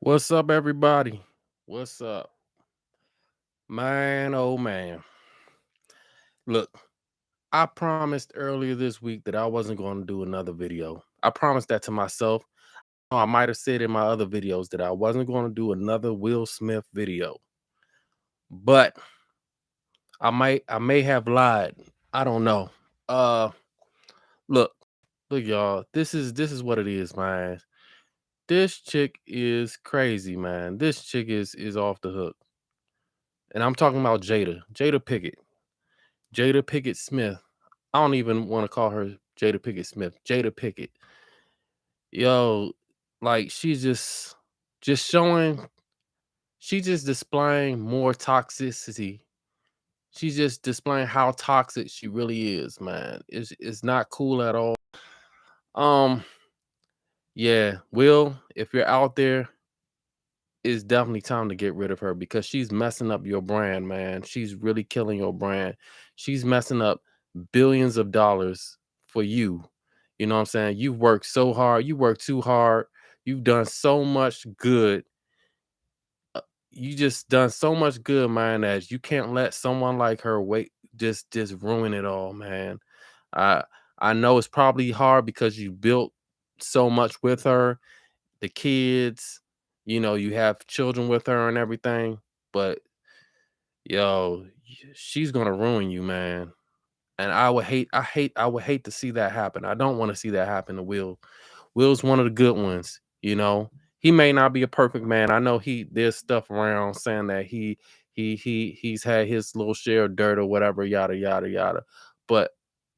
What's up, everybody? What's up? Man, oh man. Look, I promised earlier this week that I wasn't going to do another video. I promised that to myself. I might have said in my other videos that I wasn't going to do another Will Smith video. But I may have lied. I don't know. Uh look, look y'all. This is what it is, man. This chick is crazy, man. This chick is off the hook. And I'm talking about Jada. Jada Pickett. Jada Pickett Smith. I don't even want to call her Jada Pickett Smith. Jada Pickett. Yo, like she's just showing she's just displaying more toxicity. She's just displaying how toxic she really is, man. It's not cool at all. Um, yeah, Will, if you're out there, it's definitely time to get rid of her because she's messing up your brand, man. She's really killing your brand. She's messing up billions of dollars for you. You know what I'm saying? You've worked so hard. You worked too hard. You've done so much good. You just done so much good, man, that you can't let someone like her wait just ruin it all, man. I I know it's probably hard because you built so much with her, the kids, you have children with her and everything, but yo, she's gonna ruin you, man. And I would hate to see that happen. I don't want to see that happen to Will. Will's one of the good ones. He may not be a perfect man. I know there's stuff around saying that he's had his little share of dirt or whatever, yada yada yada. But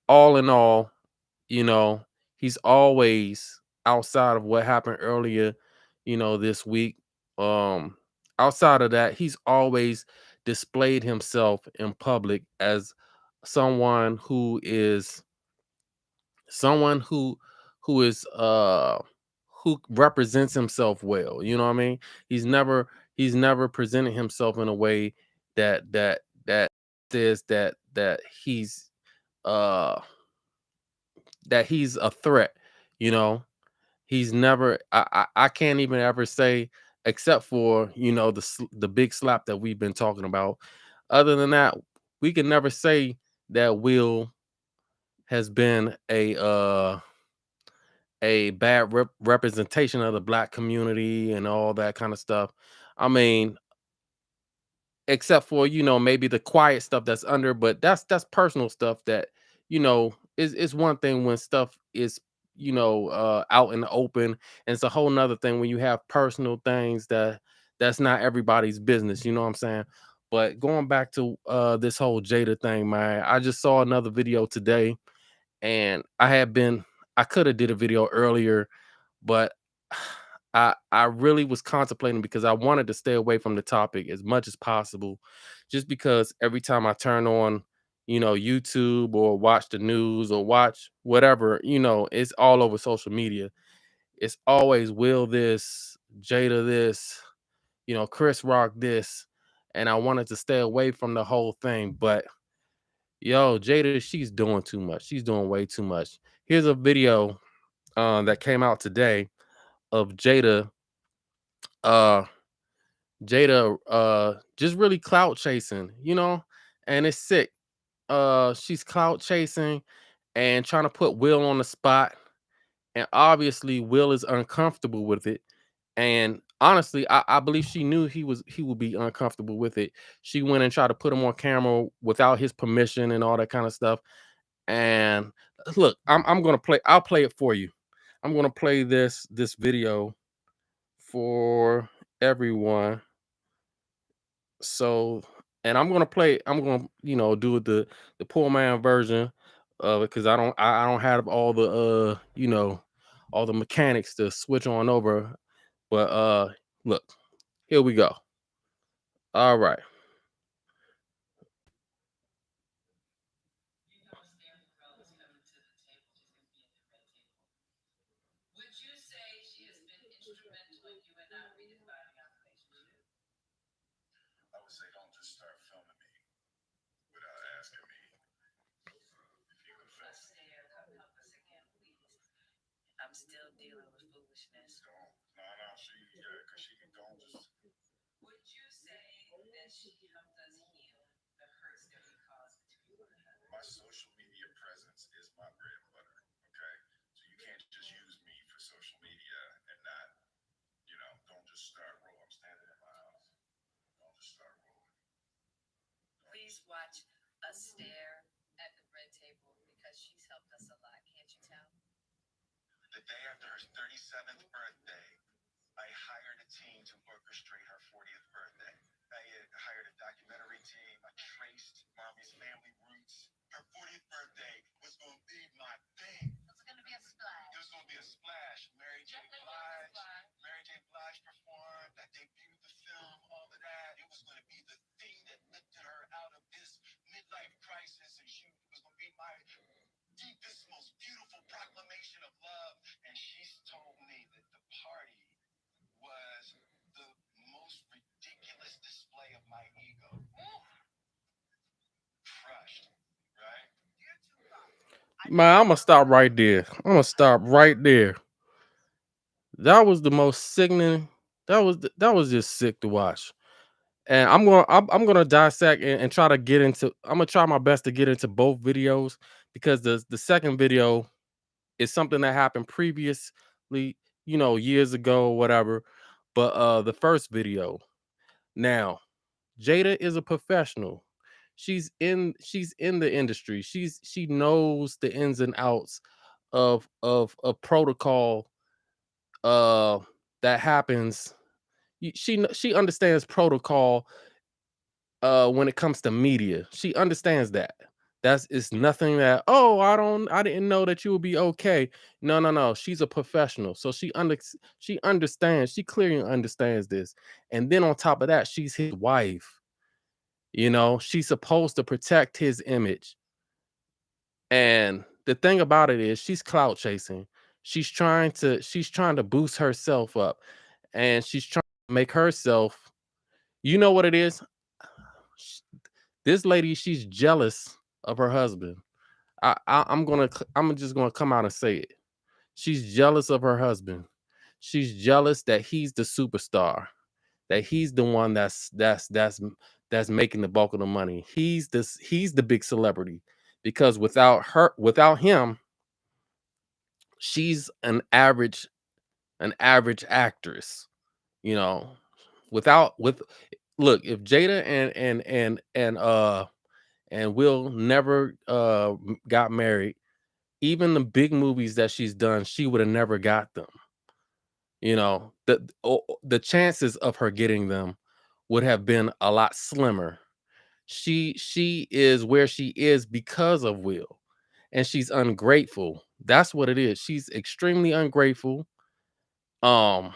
all in all, you know, he's always outside of what happened earlier, this week. Um, Outside of that, he's always displayed himself in public as someone someone who is who represents himself well. You know what I mean? He's never presented himself in a way that says uh that he's a threat, you know. He's never I can't even ever say except for, the big slap that we've been talking about. Other than that, we can never say that Will has been a bad representation of the black community and all that kind of stuff. I mean, except for, maybe the quiet stuff that's under, but that's personal stuff that, is one thing when stuff is, out in the open, and it's a whole nother thing when you have personal things that's not everybody's business, you know what I'm saying? But going back to this whole Jada thing, man, I just saw another video today, and I could have did a video earlier, but I really was contemplating because I wanted to stay away from the topic as much as possible, just because every time I turn on, YouTube or watch the news or watch whatever, it's all over social media. It's always Will this, Jada this, Chris Rock this, and I wanted to stay away from the whole thing. But yo, Jada, she's doing too much. She's doing way too much. Here's a video that came out today of uh just really clout chasing, and it's sick. She's clout chasing and trying to put Will on the spot, and obviously Will is uncomfortable with it. And honestly, I believe she knew he would be uncomfortable with it. She went and tried to put him on camera without his permission and all that kind of stuff. And look, I'll play it for you. I'm gonna play this video for everyone. So, and I'm gonna, do the poor man version of it because I don't have all the all the mechanics to switch on over. But look, here we go. All right. My social media presence is my bread and butter. Okay, so you can't just use me for social media and not, don't just start roll. I'm standing in my house. Don't just start rolling. Don't just. The day after her 37th birthday, I hired a team to orchestrate her 40th birthday. I hired a documentary team. I traced mommy's family roots. Her 40th birthday was going to be my thing. It was going to be a splash. Mary J. Blige performed. I debuted the film, all of that. It was going to be the thing that lifted her out of this midlife crisis. And it was going to be my deepest, most beautiful proclamation of love. And she's told me that the party was the most ridiculous display of my ego. Crushed, right? Man, I'm gonna stop right there. I'm gonna stop right there. That was the most sickening. That was just sick to watch. And I'm gonna dissect and try to get into. I'm gonna try my best to get into both videos because the second video is something that happened previously, years ago, whatever. But the first video, now Jada is a professional. She's in the industry. She knows the ins and outs of protocol uh that happens. She understands protocol when it comes to media. She understands that. That's it's nothing that, oh, I didn't know that you would be okay. No, no, no. She's a professional. So she understands, she clearly understands this. And then on top of that, she's his wife. She's supposed to protect his image. And the thing about it is she's clout chasing. She's trying to boost herself up, and she's trying to make herself, you know what it is? Sh- This lady, she's jealous of her husband. I'm just gonna come out and say it. She's jealous of her husband. She's jealous that he's the superstar, that he's the one that's making the bulk of the money. He's the big celebrity, because without him, she's an average actress, you know. Without with Look, if Jada and Will never got married, even the big movies that she's done, she would have never got them. The chances of her getting them would have been a lot slimmer. She is where she is because of Will, and she's ungrateful. That's what it is. She's extremely ungrateful. Um,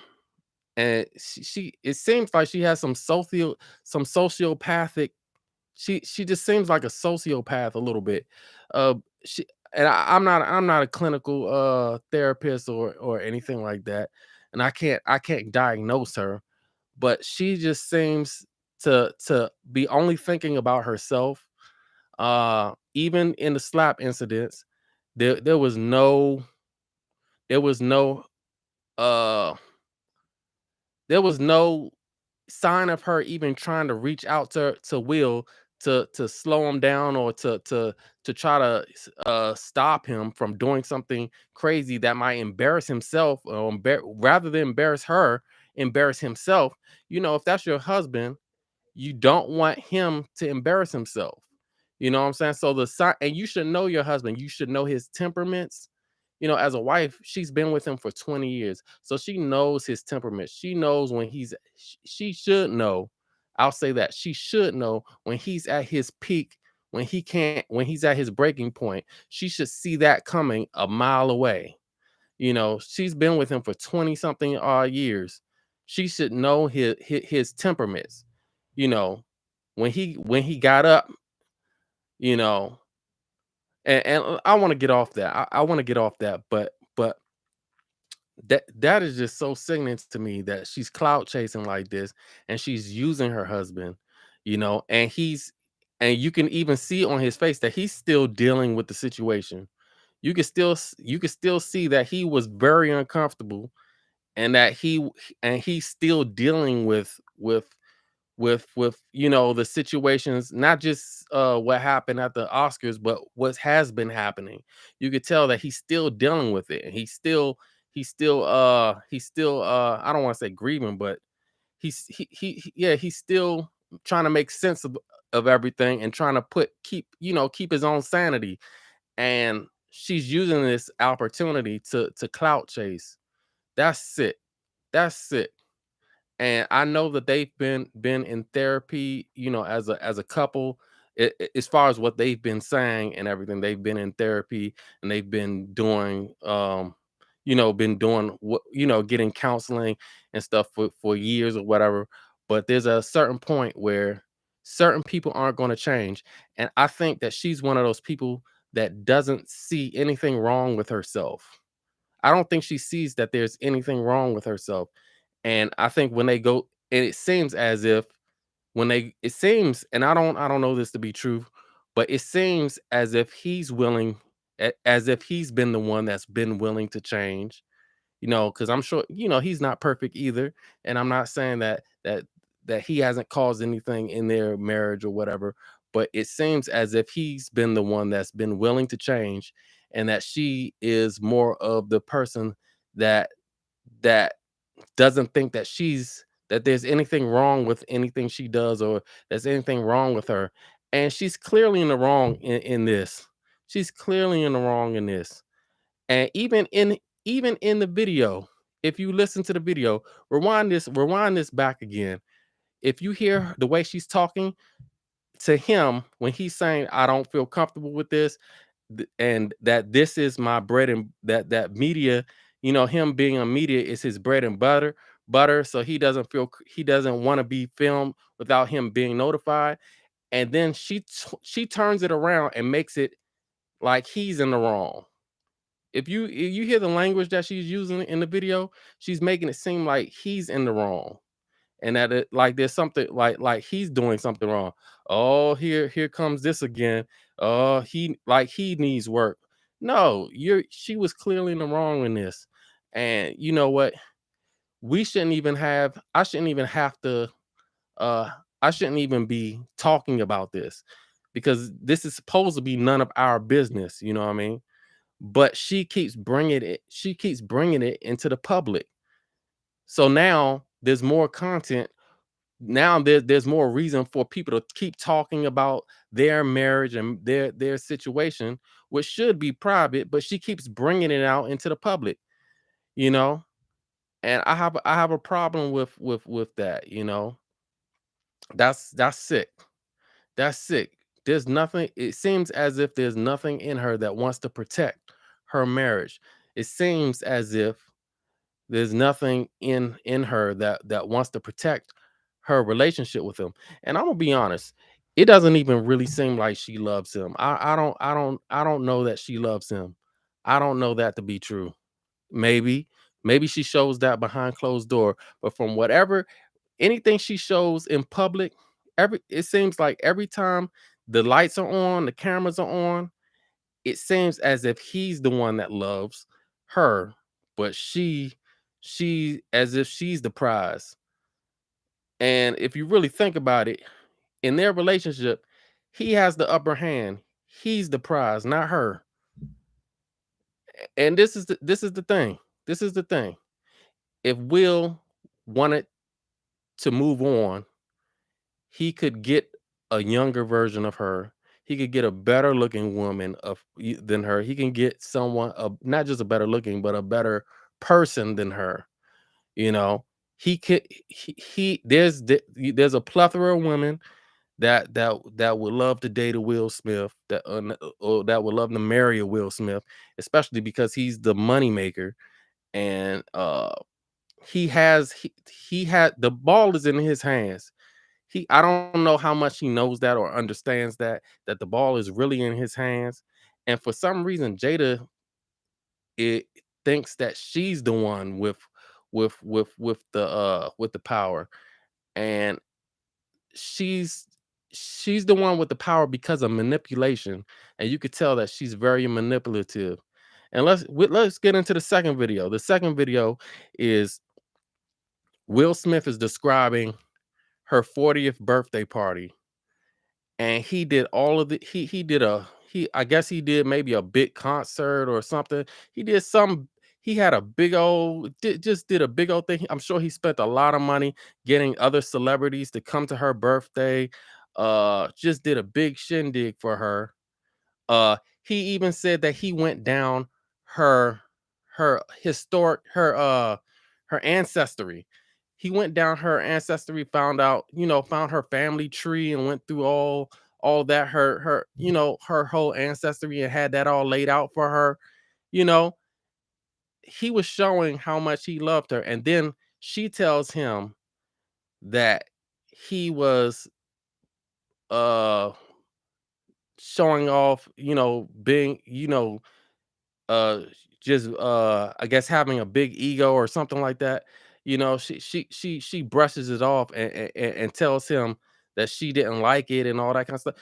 and she it seems like she has some sociopathic. She just seems like a sociopath a little bit. Uh, she and I'm not a clinical therapist or anything like that, and I can't diagnose her, but she just seems to be only thinking about herself. Even in the slap incidents, there was no uh there was no sign of her even trying to reach out to Will to slow him down, or to try to stop him from doing something crazy that might embarrass himself, or rather than embarrass her, embarrass himself. If that's your husband, you don't want him to embarrass himself. You know what I'm saying? So the sign, and you should know your husband. You should know his temperaments. As a wife, she's been with him for 20 years. So she knows his temperament. She knows when she should know. I'll say that she should know when he's at his peak, when he's at his breaking point. She should see that coming a mile away. She's been with him for 20 something years. She should know his temperaments. You know, when he got up, you know, and I want to get off that. I want to get off that, but that is just so sickening to me that she's clout chasing like this, and she's using her husband, and you can even see on his face that he's still dealing with the situation. You can still see that he was very uncomfortable, and that he's still dealing with with the situations, not just what happened at the Oscars, but what has been happening. You could tell that he's still dealing with it, and he's still I don't want to say grieving, but yeah, he's still trying to make sense of everything and trying to keep his own sanity. And she's using this opportunity to clout chase. That's sick. That's sick. And I know that they've been in therapy, as a couple. As far as what they've been saying and everything, they've been in therapy, and they've been doing what, getting counseling and stuff for years or whatever. But there's a certain point where certain people aren't going to change, and I think that she's one of those people that doesn't see anything wrong with herself. I don't think she sees that there's anything wrong with herself. And I think when they go, and it seems as if it seems, and I don't know this to be true, but it seems as if he's willing, as if he's been the one that's been willing to change, because I'm sure, he's not perfect either. And I'm not saying that he hasn't caused anything in their marriage or whatever, but it seems as if he's been the one that's been willing to change, and that she is more of the person that that doesn't think that there's anything wrong with anything she does, or there's anything wrong with her. And she's clearly in the wrong in this. She's clearly in the wrong in this. And even in the video, if you listen to the video, rewind this back again. If you hear the way she's talking to him when he's saying, I don't feel comfortable with this, and that this is my bread, and that media, him being a media is his bread and butter, so he doesn't want to be filmed without him being notified. And then she turns it around and makes it like he's in the wrong. If you hear the language that she's using in the video, she's making it seem like he's in the wrong, and that like there's something like he's doing something wrong. Oh, here comes this again. Oh, he needs work. No, she was clearly in the wrong in this. And you know what? We shouldn't even have I shouldn't even have to uh I shouldn't even be talking about this, because this is supposed to be none of our business, you know what I mean? But she keeps bringing it into the public. So now there's more content. Now there's more reason for people to keep talking about their marriage and their situation, which should be private, but she keeps bringing it out into the public, you know. And I have a problem with that, That's sick. That's sick. There's nothing. It seems as if there's nothing in her that wants to protect her marriage. It seems as if there's nothing in her that wants to protect her relationship with him. And I'm gonna be honest, it doesn't even really seem like she loves him. I don't know that she loves him. I don't know that to be true. Maybe, maybe she shows that behind closed door, but from whatever anything she shows in public, it seems like every time the lights are on, the cameras are on, it seems as if he's the one that loves her, but she as if she's the prize. And if you really think about it, in their relationship, he has the upper hand. He's the prize, not her. And this is the thing. This is the thing. If Will wanted to move on, he could get a younger version of her. He could get a better looking woman than her. He can get someone, not just a better looking, but a better person than her. You know, he could. There's a plethora of women that would love to date a Will Smith, or that would love to marry a Will Smith, especially because he's the money maker. And he had the ball is in his hands. I don't know how much he knows that or understands that the ball is really in his hands. And for some reason, Jada, it thinks that she's the one with the power. And she's she's the one with the power because of manipulation. And you could tell that she's very manipulative. And let's get into the second video. The second video is Will Smith is describing her 40th birthday party, and he did all of the he did a he I guess he did maybe a big concert or something. He did some he had a big old just did a big old thing. I'm sure he spent a lot of money getting other celebrities to come to her birthday. Just did a big shindig for her. He even said that he went down her her ancestry. He went down her ancestry, found out, found her family tree and went through all that her whole ancestry and had that all laid out for her. You know, he was showing how much he loved her, and then she tells him that he was uh showing off, being, uh just I guess having a big ego or something like that. She brushes it off and tells him that she didn't like it and all that kind of stuff.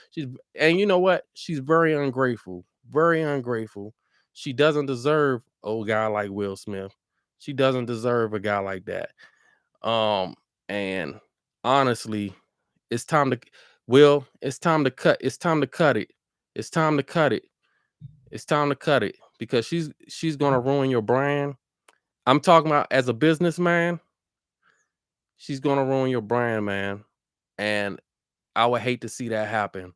And you know what? She's very ungrateful. Very ungrateful. She doesn't deserve a guy like Will Smith. She doesn't deserve a guy like that. And honestly, it's time to it's time to cut it. It's time to cut it. It's time to cut it because she's gonna ruin your brand. I'm talking about as a businessman, she's gonna ruin your brand, man. And I would hate to see that happen.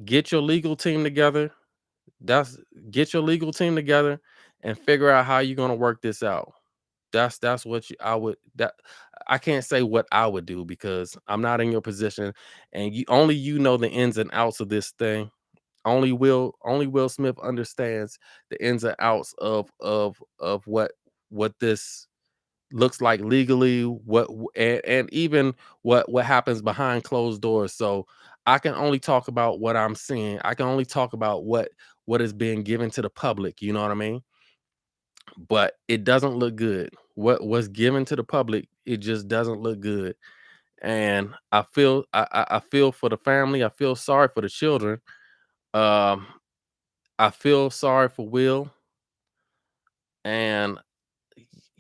Get your legal team together. That's Get your legal team together and figure out how you're gonna work this out. That's what I would that I can't say what I would do because I'm not in your position, and you know the ins and outs of this thing. Only Will Smith understands the ins and outs of what this looks like legally, and even what happens behind closed doors. So I can only talk about what I'm seeing. I can only talk about what is being given to the public. You know what I mean? But it doesn't look good. What was given to the public, it just doesn't look good. And I feel for the family. I feel sorry for the children. Um, I feel sorry for Will, and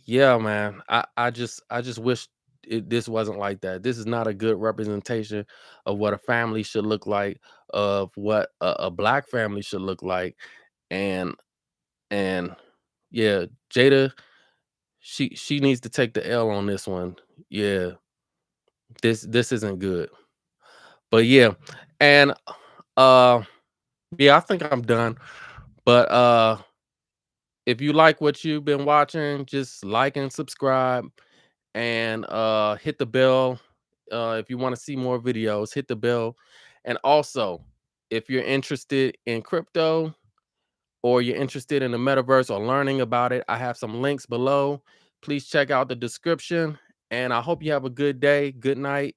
yeah, man, I just wish this wasn't like that. This is not a good representation of what a family should look like, of what a black family should look like, and and yeah, Jada, she needs to take the L on this one. Yeah, this isn't good. But yeah, and uh yeah, I think I'm done. But if you like what you've been watching, just like and subscribe and hit the bell. If you want to see more videos, hit the bell. And also, if you're interested in crypto or you're interested in the metaverse or learning about it, I have some links below. Please check out the description. And I hope you have a good day, good night,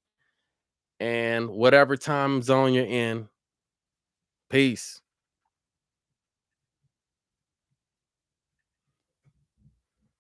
and whatever time zone you're in. Peace.